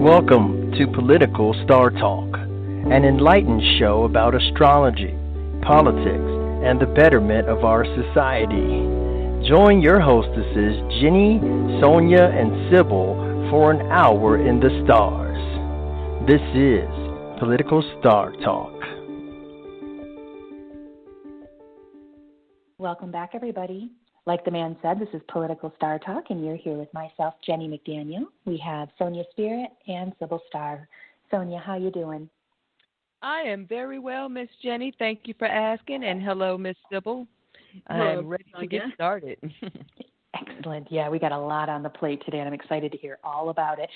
Welcome to Political Star Talk, an enlightened show about astrology, politics, and the betterment of our society. Join your hostesses Jenny, Sonya, and Sibyl for an hour in the stars. This is Political Star Talk. Welcome back, everybody. Like the man said, this is Political Star Talk, and you're here with myself, Jenny McDaniel. We have Sonya Spirit and Sibyl Star. Sonya, how you doing? I am very well, Miss Jenny. Thank you for asking, and hello, Miss Sibyl. I'm ready to get started. Excellent. Yeah, we got a lot on the plate today, and I'm excited to hear all about it.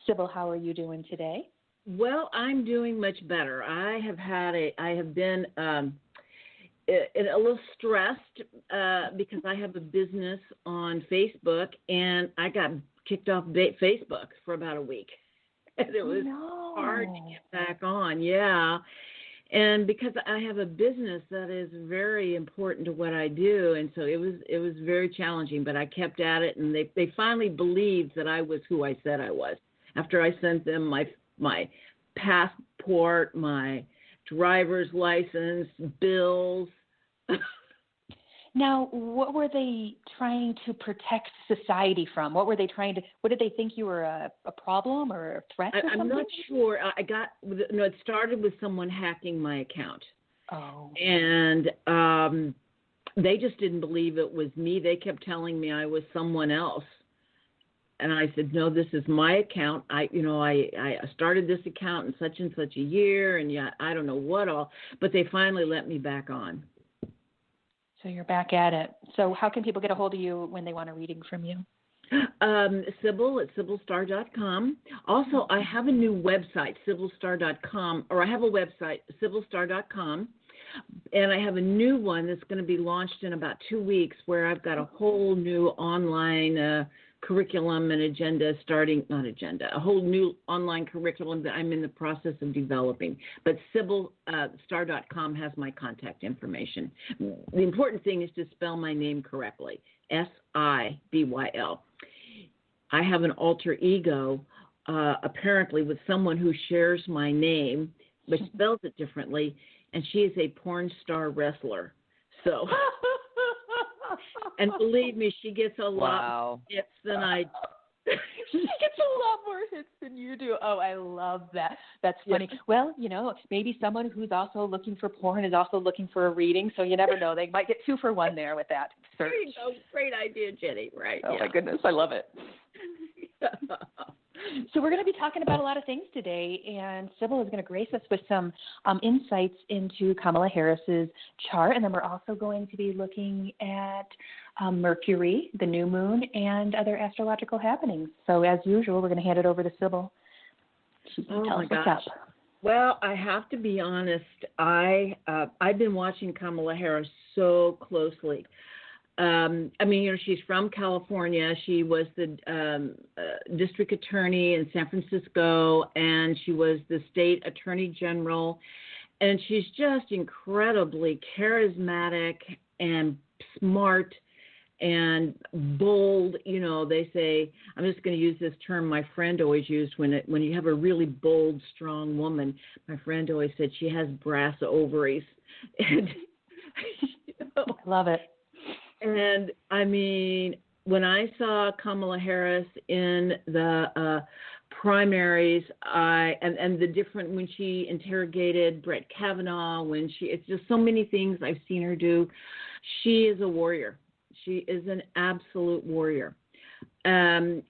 Sibyl, how are you doing today? Well, I'm doing much better. I have been a little stressed because I have a business on Facebook, and I got kicked off Facebook for about a week. And it was hard to get back on, yeah. And because I have a business that is very important to what I do, and so it was very challenging, but I kept at it, and they finally believed that I was who I said I was. After I sent them my passport, my driver's license, bills. Now, what were they trying to protect society from? What did they think you were a problem or a threat or something? I'm not sure. It started with someone hacking my account. Oh. And they just didn't believe it was me. They kept telling me I was someone else. And I said, no, this is my account. I started this account in such and such a year, and yeah, I don't know what all. But they finally let me back on. So you're back at it. So how can people get a hold of you when they want a reading from you? Sibyl at sibylstar.com. Also, I have a new website, sibylstar.com, or I have a website, sibylstar.com, and I have a new one that's going to be launched in about 2 weeks where I've got a whole new online curriculum and a whole new online curriculum that I'm in the process of developing. But sibylstar.com has my contact information. The important thing is to spell my name correctly, Sibyl. I have an alter ego, apparently, with someone who shares my name, but spells it differently, and she is a porn star wrestler. So... And believe me, she gets a lot more hits than I do. She gets a lot more hits than you do. Oh, I love that. That's funny. Yeah. Well, maybe someone who's also looking for porn is also looking for a reading, so you never know. They might get 2 for 1 there with that search. There you go. Great idea, Jenny. Right. Oh, my goodness. I love it. So we're going to be talking about a lot of things today, and Sibyl is going to grace us with some insights into Kamala Harris's chart, and then we're also going to be looking at Mercury, the new moon, and other astrological happenings. So as usual, we're going to hand it over to Sibyl. She can tell us what's up. Well, I have to be honest. I've been watching Kamala Harris so closely. She's from California. She was the district attorney in San Francisco, and she was the state attorney general. And she's just incredibly charismatic and smart and bold. They say, I'm just going to use this term my friend always used when you have a really bold, strong woman. My friend always said she has brass ovaries. And, Love it. And, when I saw Kamala Harris in the primaries, when she interrogated Brett Kavanaugh, it's just so many things I've seen her do. She is a warrior. She is an absolute warrior. And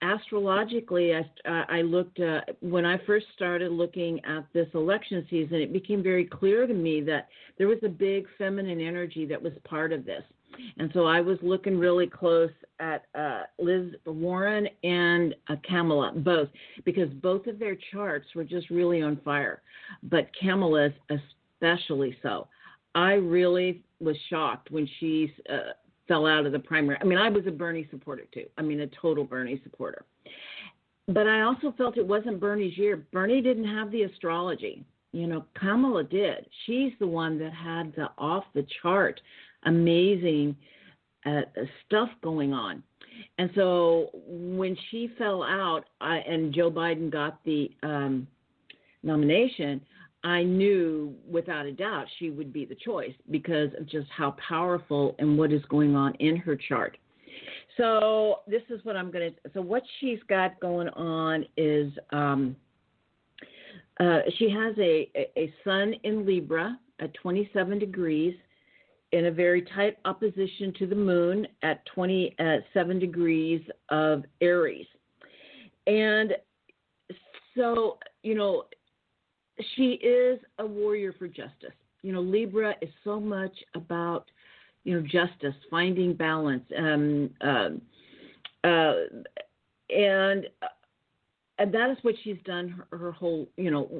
astrologically, I looked, when I first started looking at this election season, it became very clear to me that there was a big feminine energy that was part of this. And so I was looking really close at Liz Warren and Kamala, both, because both of their charts were just really on fire, but Kamala's especially so. I really was shocked when she fell out of the primary. I was a Bernie supporter too. A total Bernie supporter. But I also felt it wasn't Bernie's year. Bernie didn't have the astrology. Kamala did. She's the one that had the off the chart, amazing stuff going on. And so when she fell out and Joe Biden got the nomination, I knew without a doubt she would be the choice because of just how powerful and what is going on in her chart. So this is what so what she's got going on is she has a sun in Libra at 27 degrees in a very tight opposition to the moon at 27 degrees of Aries. And so, she is a warrior for justice. Libra is so much about, justice, finding balance, and that is what she's done her whole,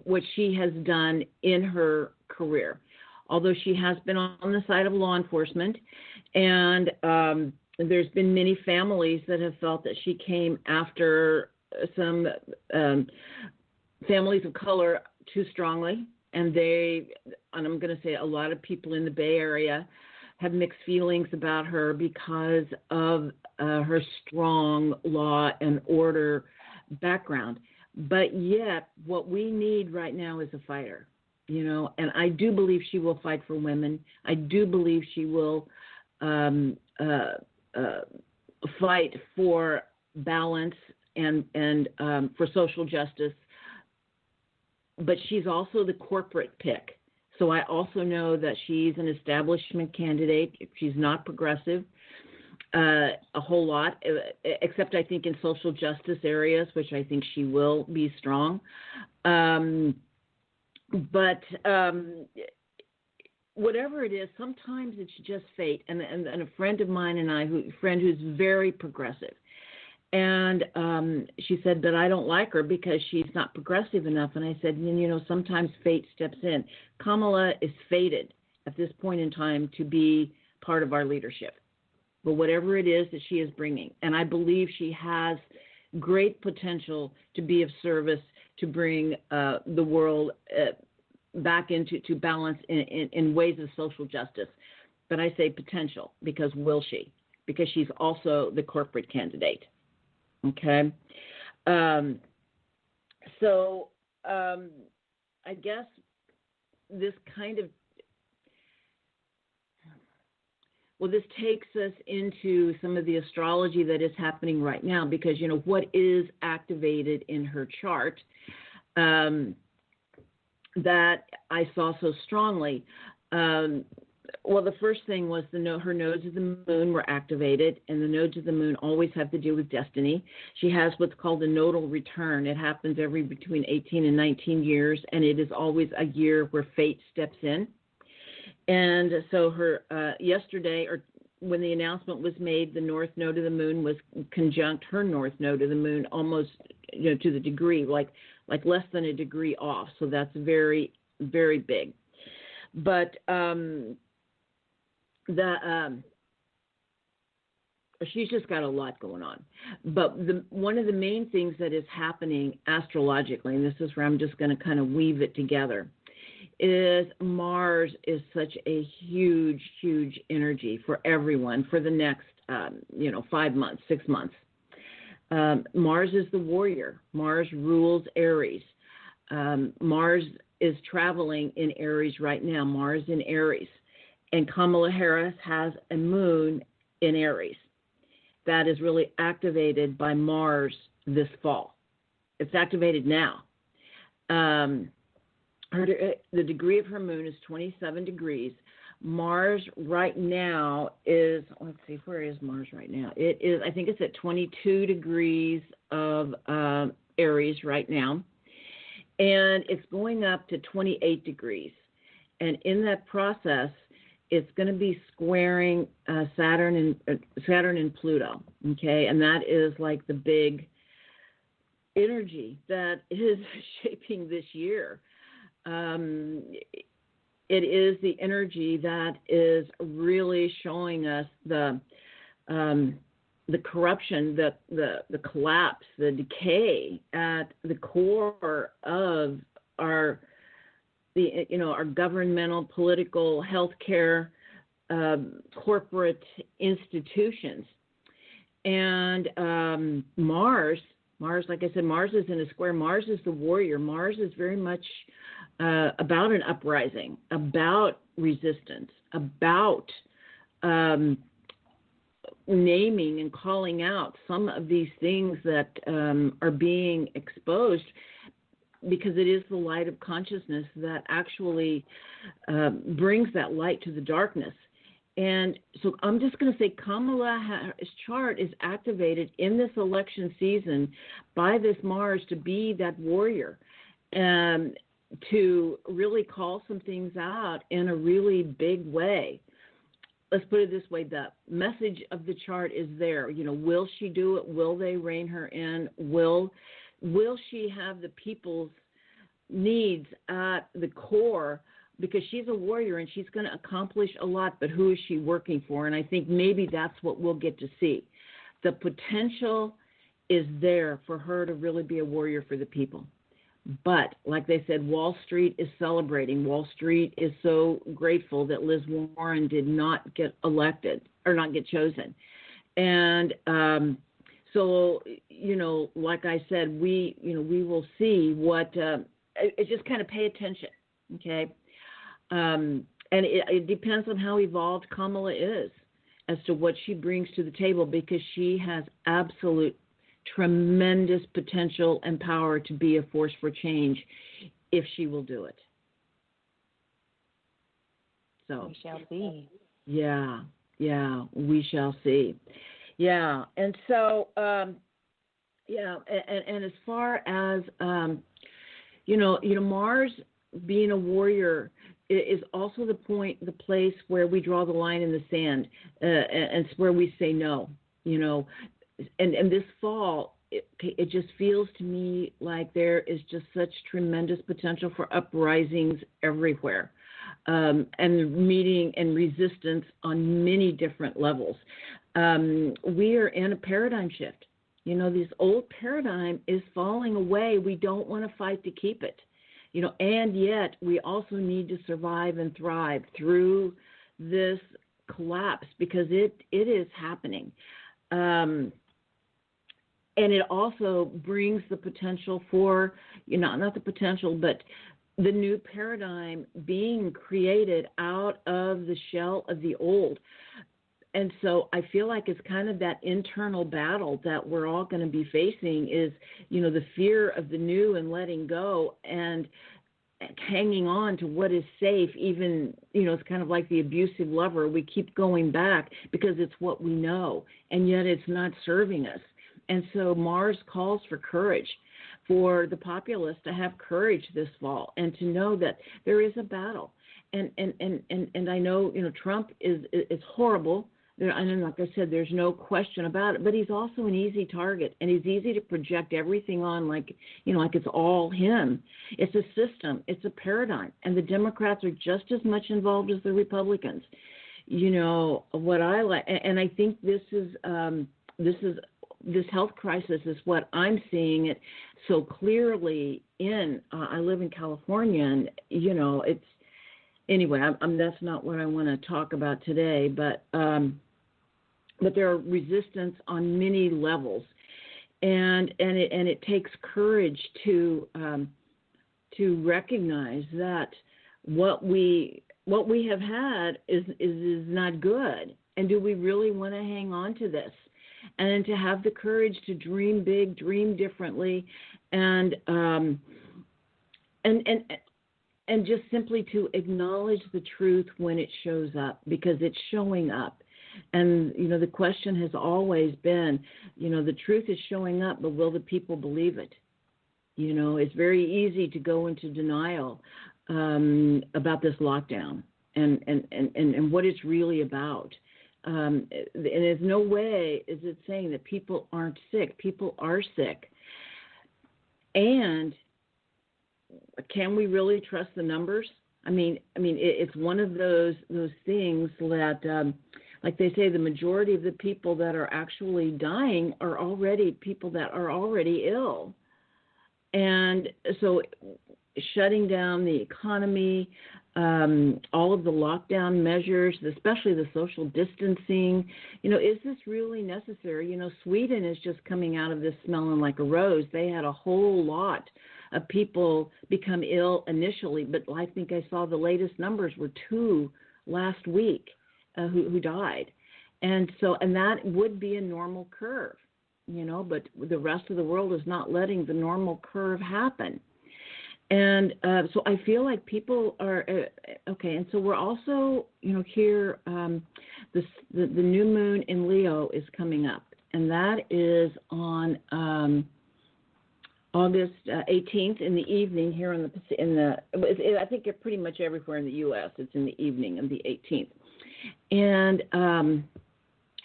what she has done in her career. Although she has been on the side of law enforcement, and there's been many families that have felt that she came after some families of color too strongly, and I'm going to say a lot of people in the Bay Area have mixed feelings about her because of her strong law and order background. But yet, what we need right now is a fighter, and I do believe she will fight for women. I do believe she will fight for balance and for social justice. But she's also the corporate pick. So I also know that she's an establishment candidate. She's not progressive a whole lot, except I think in social justice areas, which I think she will be strong. But whatever it is, sometimes it's just fate. And a friend of mine and I, who's very progressive, and she said, but I don't like her because she's not progressive enough. And I said, sometimes fate steps in. Kamala is fated at this point in time to be part of our leadership. But whatever it is that she is bringing, and I believe she has great potential to be of service, to bring the world back into balance in ways of social justice. But I say potential because will she? Because she's also the corporate candidate. Okay. So I guess this this takes us into some of the astrology that is happening right now, because, what is activated in her chart that I saw so strongly. Well, the first thing was her nodes of the moon were activated, and the nodes of the moon always have to do with destiny. She has what's called a nodal return. It happens every between 18 and 19 years, and it is always a year where fate steps in. And so her yesterday, or when the announcement was made, the north node of the moon was conjunct her north node of the moon almost to the degree, like less than a degree off. So that's very, very big. But she's just got a lot going on. But one of the main things that is happening astrologically, and this is where I'm just going to kind of weave it together, is Mars is such a huge, huge energy for everyone for the next, 5 months, 6 months. Mars is the warrior. Mars rules Aries. Mars is traveling in Aries right now. Mars in Aries. And Kamala Harris has a moon in Aries. That is really activated by Mars this fall. It's activated now. The degree of her moon is 27 degrees. Mars right now is, let's see, where is Mars right now? It is, I think it's at 22 degrees of Aries right now. And it's going up to 28 degrees. And in that process, it's going to be squaring Saturn and Pluto, okay? And that is like the big energy that is shaping this year. It is the energy that is really showing us the corruption, the collapse, the decay at the core of our governmental, political, healthcare corporate institutions. And Mars, like I said, Mars is in a square. Mars is the warrior. Mars is very much about an uprising, about resistance, about naming and calling out some of these things that are being exposed, because it is the light of consciousness that actually brings that light to the darkness. And so I'm just going to say Kamala's chart is activated in this election season by this Mars to be that warrior, to really call some things out in a really big way. Let's put it this way, the message of the chart is there. Will she do it? Will they rein her in? Will she have the people's needs at the core? Because she's a warrior and she's going to accomplish a lot, but who is she working for? And I think maybe that's what we'll get to see. The potential is there for her to really be a warrior for the people. But like they said, Wall Street is celebrating. Wall Street is so grateful that Liz Warren did not get elected or not get chosen. And so, like I said, we will see what, it just kind of pay attention, okay? And it depends on how evolved Kamala is as to what she brings to the table, because she has absolute tremendous potential and power to be a force for change if she will do it. So we shall see. Yeah, we shall see. Yeah, and so and as far as Mars being a warrior is also the place where we draw the line in the sand, and it's where we say no. And this fall, it just feels to me like there is just such tremendous potential for uprisings everywhere, and meeting and resistance on many different levels. We are in a paradigm shift. This old paradigm is falling away. We don't want to fight to keep it. And yet we also need to survive and thrive through this collapse, because it is happening. And it also brings the potential for, not the potential, but the new paradigm being created out of the shell of the old. And so I feel like it's kind of that internal battle that we're all going to be facing is, the fear of the new and letting go and hanging on to what is safe. Even, it's kind of like the abusive lover. We keep going back because it's what we know, and yet it's not serving us. And so Mars calls for courage, for the populace to have courage this fall and to know that there is a battle. And I know, Trump is horrible. And like I said, there's no question about it. But he's also an easy target, and he's easy to project everything on like it's all him. It's a system. It's a paradigm. And the Democrats are just as much involved as the Republicans. What I like, and I think this health crisis is what I'm seeing it so clearly in. I live in California, and it's anyway. That's not what I want to talk about today, but there are resistance on many levels, and it takes courage to recognize that what we have had is not good, and do we really want to hang on to this? And to have the courage to dream big, dream differently, and just simply to acknowledge the truth when it shows up, because it's showing up. And, the question has always been, the truth is showing up, but will the people believe it? It's very easy to go into denial about this lockdown and what it's really about. And there's no way is it saying that people aren't sick. People are sick. And can we really trust the numbers? I mean, it's one of those things that, like they say, the majority of the people that are actually dying are already people that are already ill. And so shutting down the economy, all of the lockdown measures, especially the social distancing. Is this really necessary? Sweden is just coming out of this smelling like a rose. They had a whole lot of people become ill initially, but I think I saw the latest numbers were 2 last week who died. And that would be a normal curve, but the rest of the world is not letting the normal curve happen. And so I feel like people are okay. And so we're also, here, the new moon in Leo is coming up, and that is on August 18th in the evening here I think pretty much everywhere in the U.S. it's in the evening of the 18th. And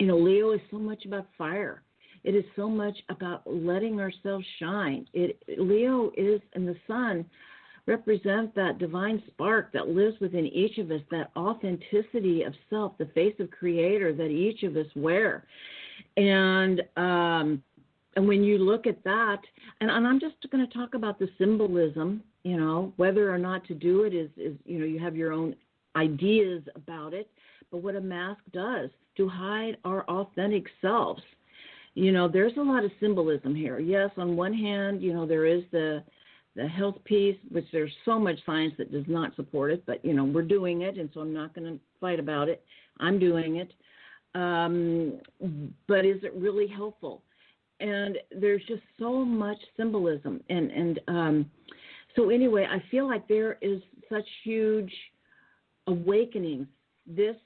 Leo is so much about fire. It is so much about letting ourselves shine. Leo is, and the sun represent that divine spark that lives within each of us, that authenticity of self, the face of Creator that each of us wear. And when you look at that, and I'm just going to talk about the symbolism, whether or not to do it is you have your own ideas about it, but what a mask does to hide our authentic selves. There's a lot of symbolism here. Yes, on one hand, there is the health piece, which there's so much science that does not support it, but, we're doing it, and so I'm not going to fight about it. I'm doing it. But is it really helpful? And there's just so much symbolism. And so anyway, I feel like there is such huge awakenings. This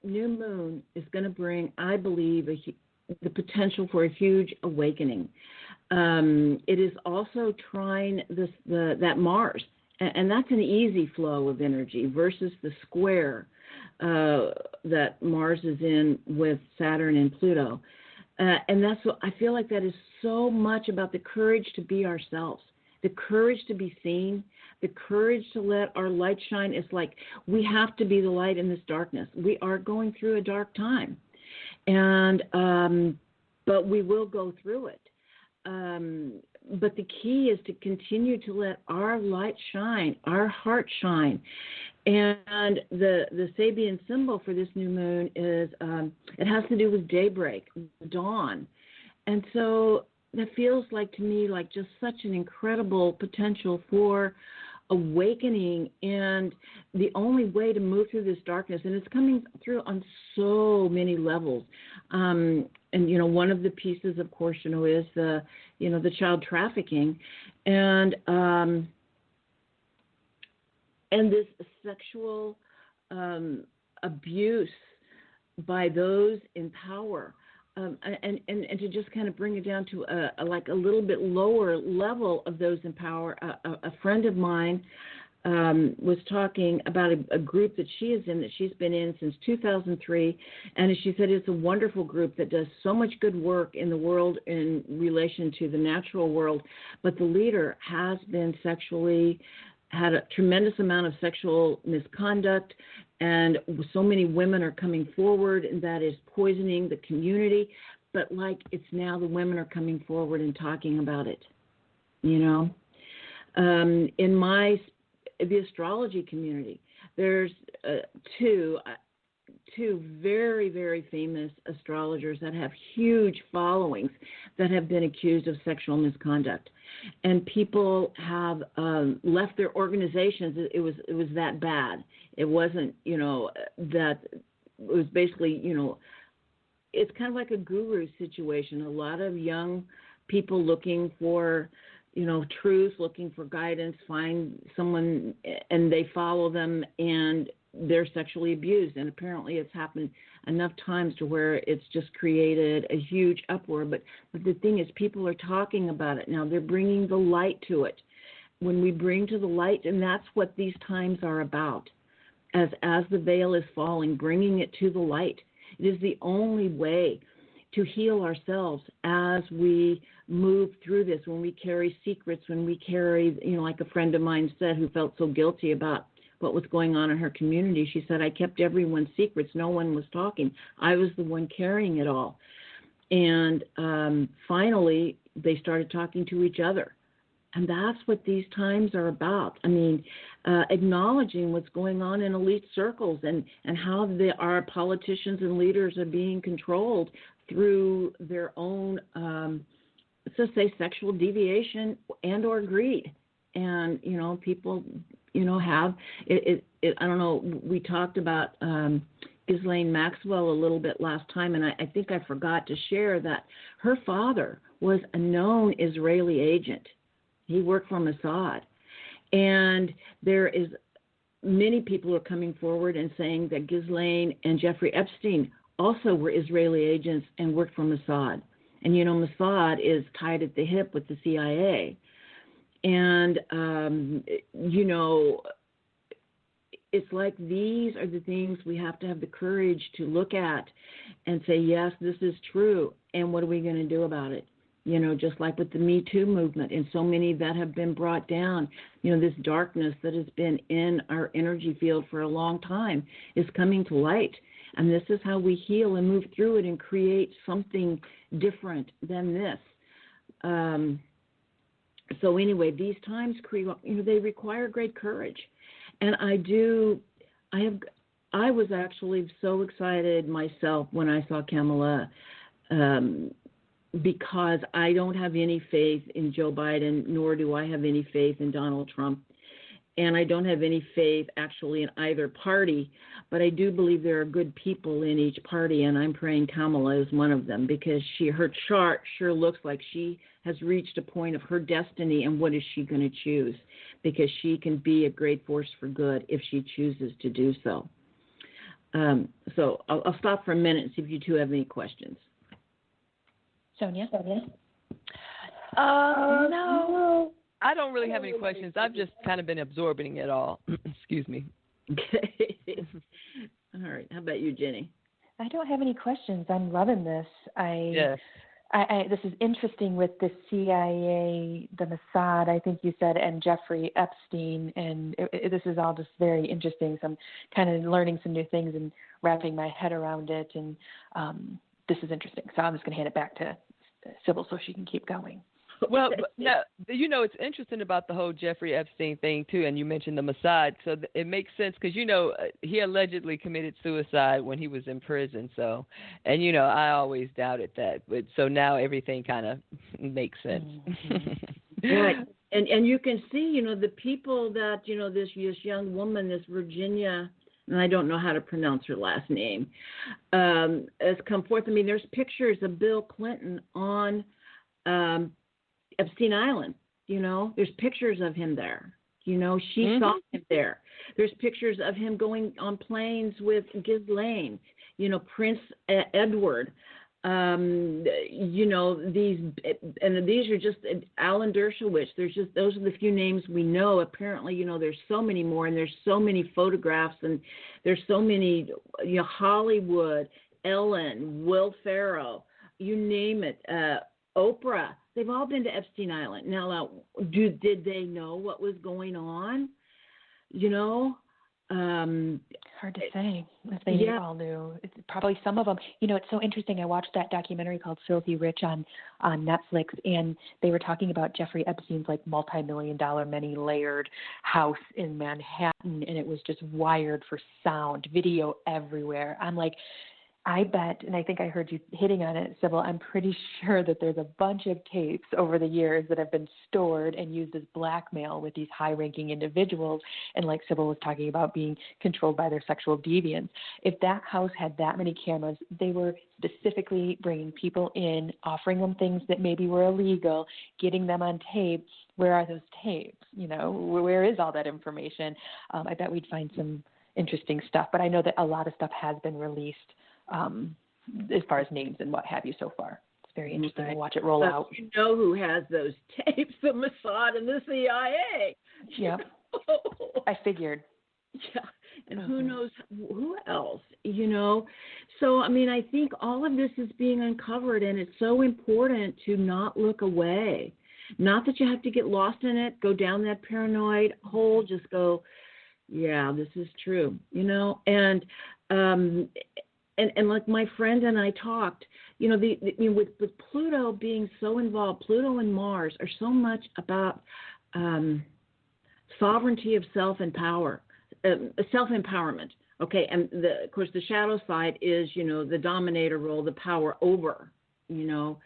new moon is going to bring, I believe, the potential for a huge awakening. It is also trying that Mars, and that's an easy flow of energy versus the square that Mars is in with Saturn and Pluto. And that's what I feel like that is so much about the courage to be ourselves, the courage to be seen, the courage to let our light shine. It's like we have to be the light in this darkness. We are going through a dark time, and but we will go through it. But the key is to continue to let our light shine, our heart shine. And the Sabian symbol for this new moon is it has to do with daybreak, dawn. And so that feels like to me like just such an incredible potential for awakening, and the only way to move through this darkness, and it's coming through on so many levels. And one of the pieces, of course, is the child trafficking, and this sexual abuse by those in power. And to just kind of bring it down to a little bit lower level of those in power, a friend of mine was talking about a group that she is in, that she's been in since 2003, and she said it's a wonderful group that does so much good work in the world in relation to the natural world, but the leader has been had a tremendous amount of sexual misconduct, and so many women are coming forward, and that is poisoning the community. But it's now the women are coming forward and talking about it, In the astrology community, there's two very, very famous astrologers that have huge followings that have been accused of sexual misconduct. And people have left their organizations. It was that bad. It wasn't, that it was basically, it's kind of like a guru situation. A lot of young people looking for, truth, looking for guidance, find someone and they follow them, and they're sexually abused. And apparently it's happened enough times to where it's just created a huge uproar. But the thing is, people are talking about it now. They're bringing the light to it. When we bring to the light, and that's what these times are about, as the veil is falling, bringing it to the light. It is the only way to heal ourselves as we move through this, when we carry secrets, when we carry, like a friend of mine said, who felt so guilty about what was going on in her community. She said, I kept everyone's secrets. No one was talking. I was the one carrying it all. And finally, they started talking to each other. And that's what these times are about. I mean, acknowledging what's going on in elite circles and how our politicians and leaders are being controlled through their own, let's just say, sexual deviation and or greed. And, people, have it. I don't know, we talked about Ghislaine Maxwell a little bit last time, and I think I forgot to share that her father was a known Israeli agent. He worked for Mossad. And there is many people are coming forward and saying that Ghislaine and Jeffrey Epstein also were Israeli agents and worked for Mossad. And, Mossad is tied at the hip with the CIA. And, it's like these are the things we have to have the courage to look at and say, yes, this is true. And what are we going to do about it? Just like with the Me Too movement and so many that have been brought down, this darkness that has been in our energy field for a long time is coming to light. And this is how we heal and move through it and create something different than this. So anyway, these times, they require great courage. And I was actually so excited myself when I saw Kamala, because I don't have any faith in Joe Biden, nor do I have any faith in Donald Trump. And I don't have any faith actually in either party, but I do believe there are good people in each party, and I'm praying Kamala is one of them because her chart sure looks like she has reached a point of her destiny, and what is she going to choose? Because she can be a great force for good if she chooses to do so. So I'll stop for a minute and see if you two have any questions. Sonia? No. I don't really have any questions. I've just kind of been absorbing it all. Excuse me. Okay. All right. How about you, Jenny? I don't have any questions. I'm loving this. Yes. This is interesting with the CIA, the Mossad, I think you said, and Jeffrey Epstein, and this is all just very interesting. So I'm kind of learning some new things and wrapping my head around it, and this is interesting. So I'm just going to hand it back to Sibyl so she can keep going. Well, now, it's interesting about the whole Jeffrey Epstein thing, too, and you mentioned the Mossad, so it makes sense because, he allegedly committed suicide when he was in prison, so, and, I always doubted that, but so now everything kind of makes sense. Mm-hmm. Right, and you can see, the people that, this young woman, this Virginia, and I don't know how to pronounce her last name, has come forth. I mean, there's pictures of Bill Clinton on Epstein Island, there's pictures of him there. She saw him there. There's pictures of him going on planes with Ghislaine, Prince Edward, these are just Alan Dershowitz. Those are the few names we know. Apparently, there's so many more, and there's so many photographs, and there's so many, Hollywood, Ellen, Will Ferrell, you name it, Oprah. They've all been to Epstein Island. Now, did they know what was going on? Hard to say if they all knew. It's probably some of them. It's so interesting. I watched that documentary called Filthy Rich on Netflix, and they were talking about Jeffrey Epstein's multi-million-dollar, many-layered house in Manhattan, and it was just wired for sound, video everywhere. I'm like, I bet, and I think I heard you hitting on it, Sibyl, I'm pretty sure that there's a bunch of tapes over the years that have been stored and used as blackmail with these high-ranking individuals, and like Sibyl was talking about, being controlled by their sexual deviance. If that house had that many cameras, they were specifically bringing people in, offering them things that maybe were illegal, getting them on tape. Where are those tapes? Where is all that information? I bet we'd find some interesting stuff, but I know that a lot of stuff has been released as far as names and what have you so far. It's very interesting to watch it roll out. You know who has those tapes, the Mossad and the CIA. Yep. I figured. Yeah, and who knows who else, So, I think all of this is being uncovered, and it's so important to not look away. Not that you have to get lost in it, go down that paranoid hole, just go, yeah, this is true, and and like my friend and I talked, you know, with Pluto being so involved, Pluto and Mars are so much about sovereignty of self and power, self-empowerment. Okay, and of course the shadow side is, you know, the dominator role, the power over, you know.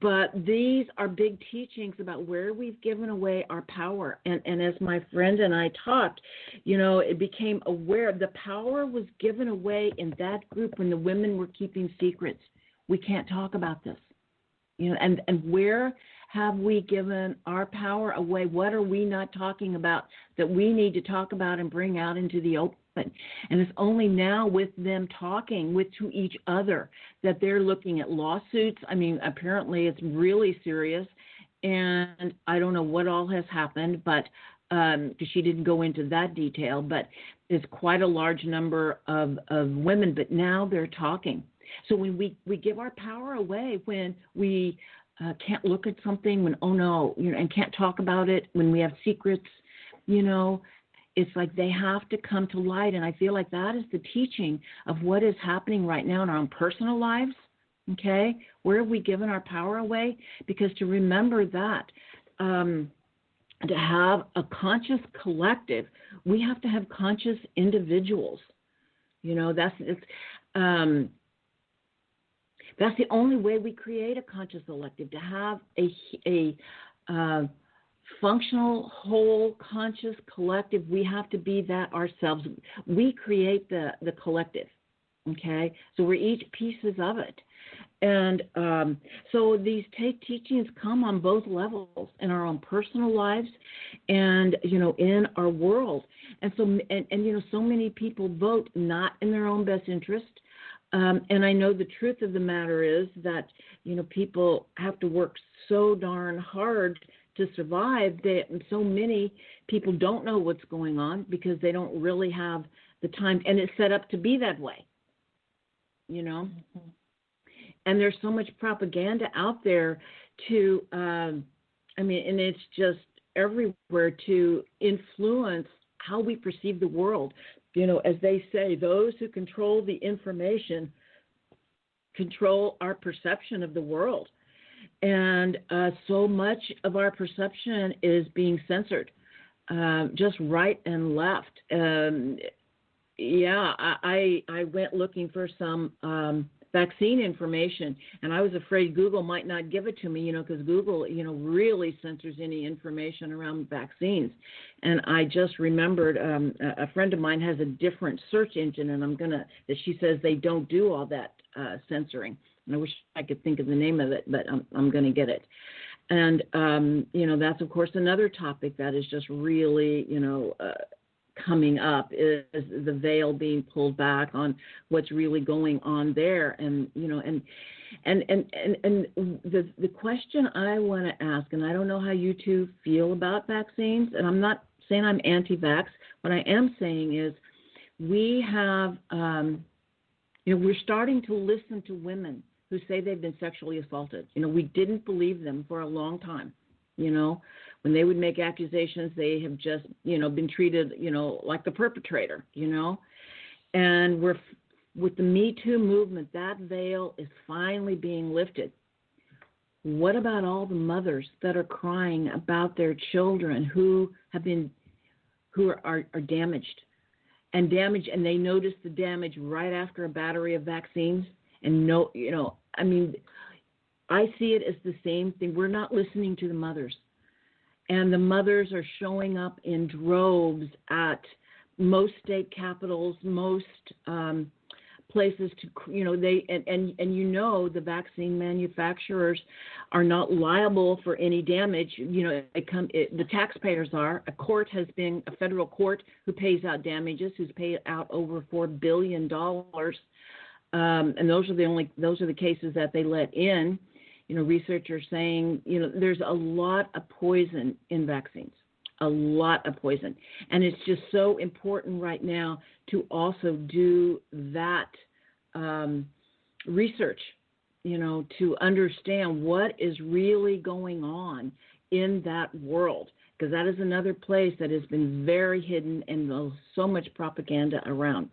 But these are big teachings about where we've given away our power. And as my friend and I talked, you know, it became aware the power was given away in that group when the women were keeping secrets. We can't talk about this. You know, and where have we given our power away? What are we not talking about that we need to talk about and bring out into the open? And it's only now with them talking to each other that they're looking at lawsuits. I mean, apparently it's really serious, and I don't know what all has happened, but because she didn't go into that detail, but it's quite a large number of women, but now they're talking. So when we give our power away, when we can't look at something, when, oh no, you know, and can't talk about it, when we have secrets, you know, it's like they have to come to light. And I feel like that is the teaching of what is happening right now in our own personal lives. Okay, where have we given our power away? Because to remember that, to have a conscious collective, we have to have conscious individuals. You know, that's the only way we create a conscious collective, to have a functional, whole, conscious collective. We have to be that ourselves. We create the collective, okay? So we're each pieces of it. And so these teachings come on both levels, in our own personal lives and, you know, in our world. And so, and you know, so many people vote not in their own best interest. And I know the truth of the matter is that, you know, people have to work so darn hard to survive that so many people don't know what's going on because they don't really have the time, and it's set up to be that way, you know. Mm-hmm. And there's so much propaganda out there to, and it's just everywhere to influence how we perceive the world. You know, as they say, those who control the information control our perception of the world. And so much of our perception is being censored, just right and left. I went looking for some vaccine information, and I was afraid Google might not give it to me, you know, because Google, you know, really censors any information around vaccines. And I just remembered a friend of mine has a different search engine, and that she says they don't do all that censoring. And I wish I could think of the name of it, but I'm going to get it. And, you know, that's, of course, another topic that is just really, you know, coming up, is the veil being pulled back on what's really going on there. And, you know, and the question I want to ask, and I don't know how you two feel about vaccines, and I'm not saying I'm anti-vax. What I am saying is we have, you know, we're starting to listen to women who say they've been sexually assaulted. You know, we didn't believe them for a long time. You know, when they would make accusations, they have just, you know, been treated, you know, like the perpetrator, you know. And with the Me Too movement, that veil is finally being lifted. What about all the mothers that are crying about their children who are damaged, and they notice the damage right after a battery of vaccines? And no, you know, I mean, I see it as the same thing. We're not listening to the mothers. And the mothers are showing up in droves at most state capitals, most places to, you know, and you know, the vaccine manufacturers are not liable for any damage. You know, the taxpayers are. A federal court who pays out damages, who's paid out over $4 billion. And those are the cases that they let in. You know, researchers saying, you know, there's a lot of poison in vaccines, a lot of poison. And it's just so important right now to also do that research, you know, to understand what is really going on in that world, because that is another place that has been very hidden and there's so much propaganda around.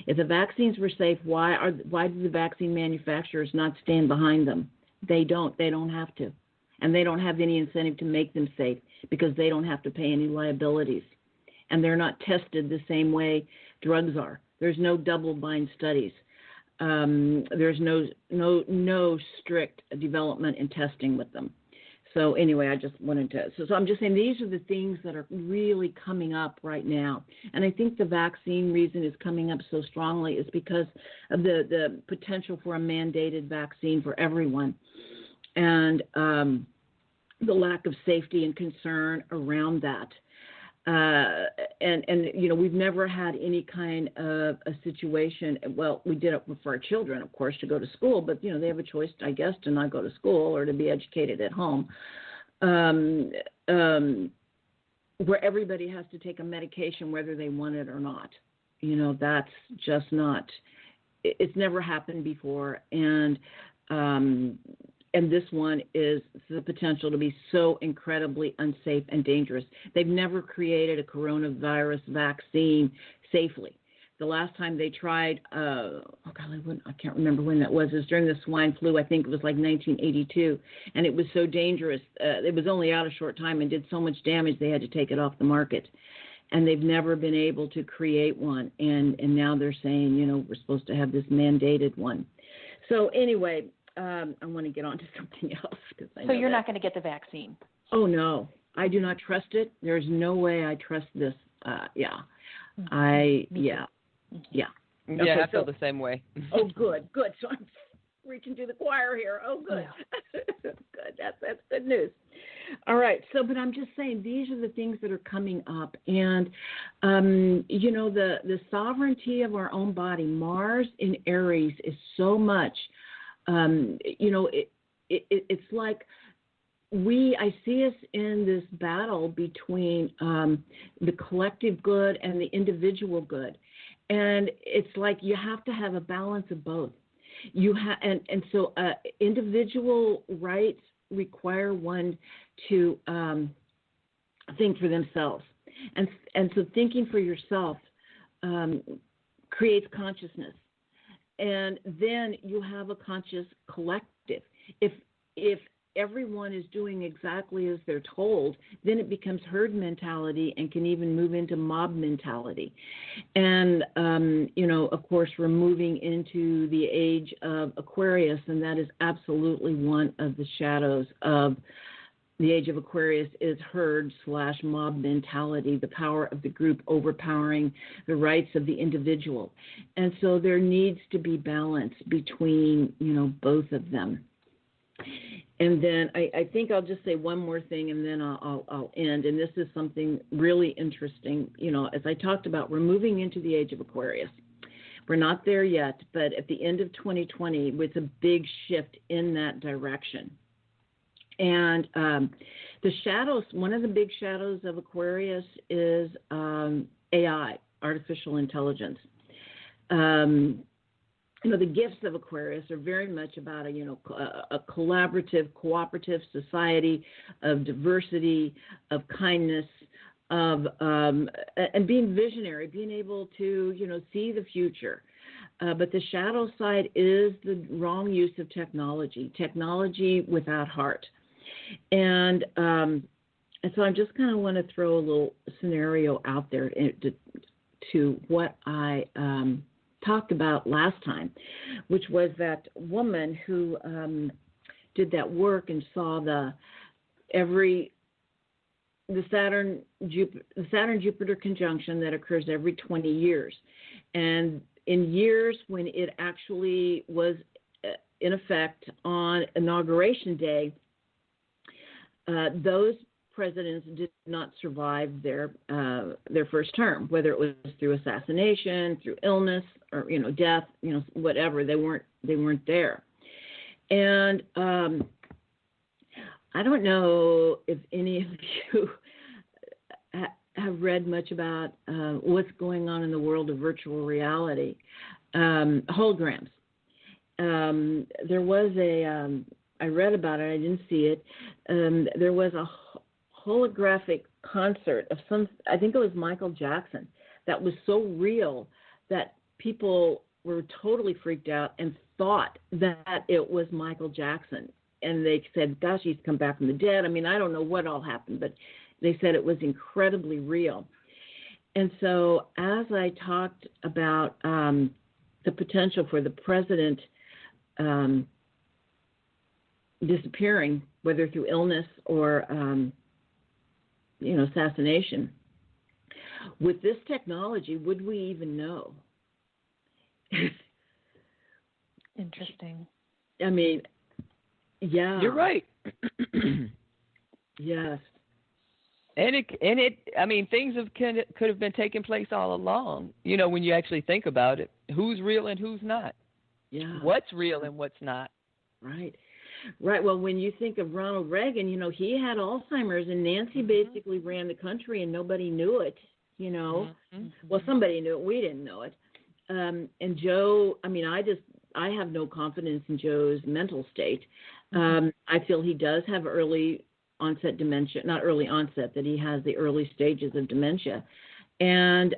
If the vaccines were safe, why do the vaccine manufacturers not stand behind them? They don't. They don't have to. And they don't have any incentive to make them safe because they don't have to pay any liabilities. And they're not tested the same way drugs are. There's no double-blind studies. There's no strict development and testing with them. So anyway, I just wanted to. So I'm just saying these are the things that are really coming up right now. And I think the vaccine reason is coming up so strongly is because of the potential for a mandated vaccine for everyone, and the lack of safety and concern around that. And you know, we've never had any kind of a situation. Well, we did it for our children, of course, to go to school, but you know, they have a choice, I guess, to not go to school or to be educated at home, where everybody has to take a medication whether they want it or not. You know, that's just not. It's never happened before, and this one is the potential to be so incredibly unsafe and dangerous. They've never created a coronavirus vaccine safely. The last time they tried, I can't remember when that was. It was during the swine flu. I think it was like 1982, and it was so dangerous. It was only out a short time and did so much damage they had to take it off the market. And they've never been able to create one. And now they're saying, you know, we're supposed to have this mandated one. So anyway, I want to get on to something else. So you're not going to get the vaccine? Oh, no. I do not trust it. There's no way I trust this. Yeah. Mm-hmm. Yeah. Yeah, Okay, I feel the same way. Oh, good. So I'm reaching to the choir here. Oh, good. Yeah. Good. That's good news. All right. So, but I'm just saying these are the things that are coming up. And, you know, the sovereignty of our own body, Mars in Aries is so much, you know, it's like I see us in this battle between the collective good and the individual good. And it's like you have to have a balance of both. And so individual rights require one to think for themselves. And so thinking for yourself creates consciousness. And then you have a conscious collective. If everyone is doing exactly as they're told, then it becomes herd mentality and can even move into mob mentality. And, you know, of course, we're moving into the age of Aquarius, and that is absolutely one of the shadows of the age of Aquarius is herd/mob mentality, the power of the group overpowering the rights of the individual. And so there needs to be balance between, you know, both of them. And then I think I'll just say one more thing, and then I'll end. And this is something really interesting. You know, as I talked about, we're moving into the age of Aquarius. We're not there yet, but at the end of 2020, it's a big shift in that direction. And the shadows, one of the big shadows of Aquarius is AI, artificial intelligence. You know, the gifts of Aquarius are very much about a collaborative, cooperative society of diversity, of kindness, of and being visionary, being able to, you know, see the future. But the shadow side is the wrong use of technology without heart. And so I just kind of want to throw a little scenario out there to what I talked about last time, which was that woman who did that work and saw the Saturn Jupiter conjunction that occurs every 20 years, and in years when it actually was in effect on Inauguration Day, those presidents did not survive their first term, whether it was through assassination, through illness, or, you know, death, you know, whatever. They weren't there. And I don't know if any of you have read much about what's going on in the world of virtual reality, holograms. There was I read about it. I didn't see it. There was a holographic concert of I think it was Michael Jackson, that was so real that people were totally freaked out and thought that it was Michael Jackson. And they said, gosh, he's come back from the dead. I mean, I don't know what all happened, but they said it was incredibly real. And so as I talked about the potential for the president disappearing, whether through illness or, assassination, with this technology, would we even know? Interesting. I mean, yeah. You're right. Yes. And things could have been taking place all along. When you actually think about it, who's real and who's not? Yeah. What's real and what's not? Right. Right. Well, when you think of Ronald Reagan, he had Alzheimer's, and Nancy basically ran the country, and nobody knew it. Mm-hmm. Well, somebody knew it. We didn't know it. And Joe, I have no confidence in Joe's mental state. I feel he does have early onset dementia, not early onset, that he has the early stages of dementia. And,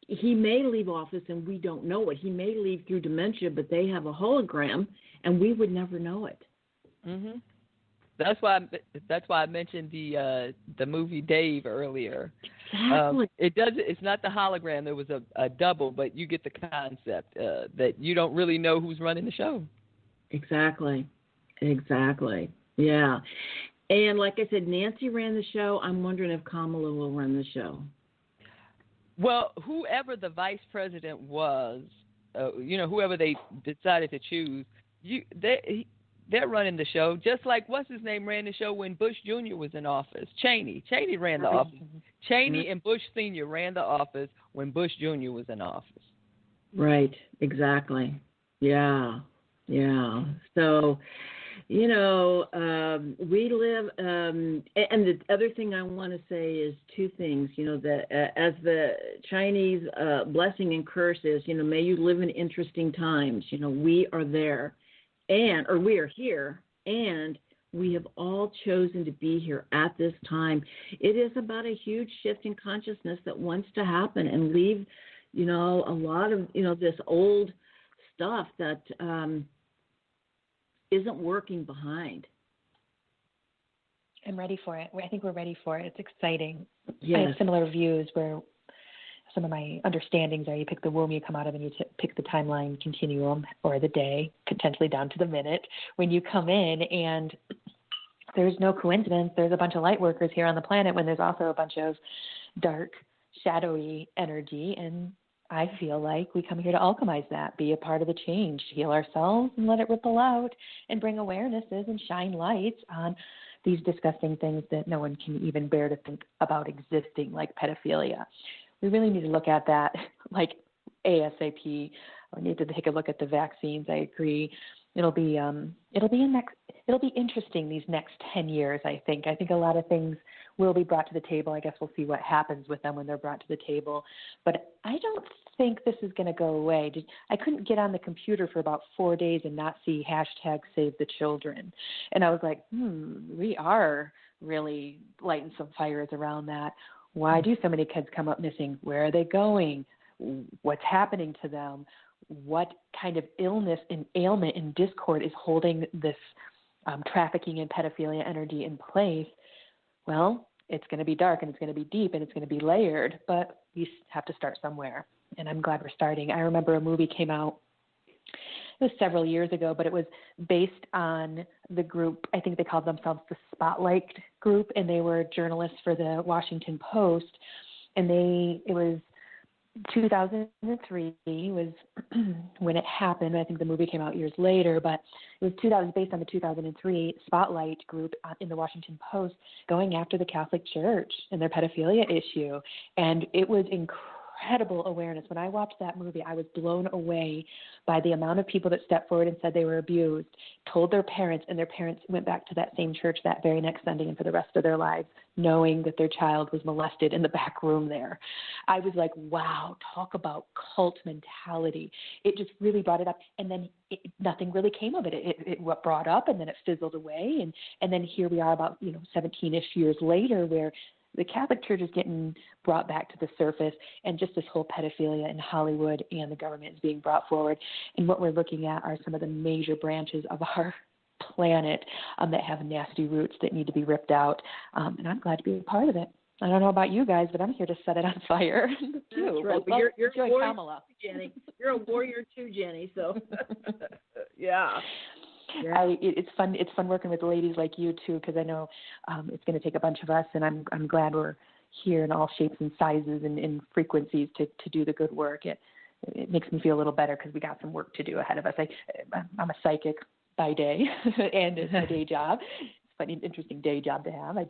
he may leave office and we don't know it. He may leave through dementia, but they have a hologram and we would never know it. Mm-hmm. That's why I mentioned the movie Dave earlier. Exactly. It's not the hologram. There was a double, but you get the concept that you don't really know who's running the show. Exactly. Yeah. And like I said, Nancy ran the show. I'm wondering if Kamala will run the show. Well, whoever the vice president was, whoever they decided to choose, they're running the show, just like what's his name ran the show when Bush Jr. was in office. Cheney ran the office. Cheney and Bush Sr. ran the office when Bush Jr. was in office. Right. Exactly. Yeah. So, we live, and the other thing I want to say is two things, that as the Chinese blessing and curse is, may you live in interesting times. We are there. Or we are here, and we have all chosen to be here at this time. It is about a huge shift in consciousness that wants to happen and leave, a lot of, this old stuff that isn't working behind. I'm ready for it. I think we're ready for it. It's exciting. Yes. I have similar views where some of my understandings are you pick the womb you come out of and you pick the timeline continuum or the day, potentially down to the minute, when you come in, and there's no coincidence. There's a bunch of light workers here on the planet when there's also a bunch of dark, shadowy energy, and I feel like we come here to alchemize that, be a part of the change, heal ourselves and let it ripple out and bring awarenesses and shine lights on these disgusting things that no one can even bear to think about existing, like pedophilia. We really need to look at that like ASAP. We need to take a look at the vaccines. I agree. It'll be interesting these next 10 years, I think. I think a lot of things will be brought to the table. I guess we'll see what happens with them when they're brought to the table. But I don't think this is going to go away. I couldn't get on the computer for about 4 days and not see #SaveTheChildren. And I was like, we are really lighting some fires around that. Why do so many kids come up missing? Where are they going? What's happening to them? What kind of illness and ailment and discord is holding this trafficking and pedophilia energy in place? Well, it's going to be dark and it's going to be deep and it's going to be layered, but we have to start somewhere. And I'm glad we're starting. I remember a movie came out, it was several years ago, but it was based on the group, I think they called themselves the Spotlight Group, and they were journalists for the Washington Post. And it was 2003 was when it happened. I think the movie came out years later, but it was based on the 2003 Spotlight Group in the Washington Post going after the Catholic Church and their pedophilia issue. And it was incredible awareness. When I watched that movie, I was blown away by the amount of people that stepped forward and said they were abused, told their parents, and their parents went back to that same church that very next Sunday and for the rest of their lives, knowing that their child was molested in the back room there. I was like, wow, talk about cult mentality. It just really brought it up. And then nothing really came of it. It brought up and then it fizzled away. And then here we are about, 17-ish years later where the Catholic Church is getting brought back to the surface, and just this whole pedophilia in Hollywood and the government is being brought forward. And what we're looking at are some of the major branches of our planet that have nasty roots that need to be ripped out. And I'm glad to be a part of it. I don't know about you guys, but I'm here to set it on fire. That's right. But you're a warrior, Kamala. Jenny. You're a warrior too, Jenny. So, yeah. It's fun. It's fun working with ladies like you too, because I know it's going to take a bunch of us, and I'm glad we're here in all shapes and sizes and frequencies to do the good work. It makes me feel a little better because we got some work to do ahead of us. I'm a psychic by day, and it's my day job. An interesting day job to have. I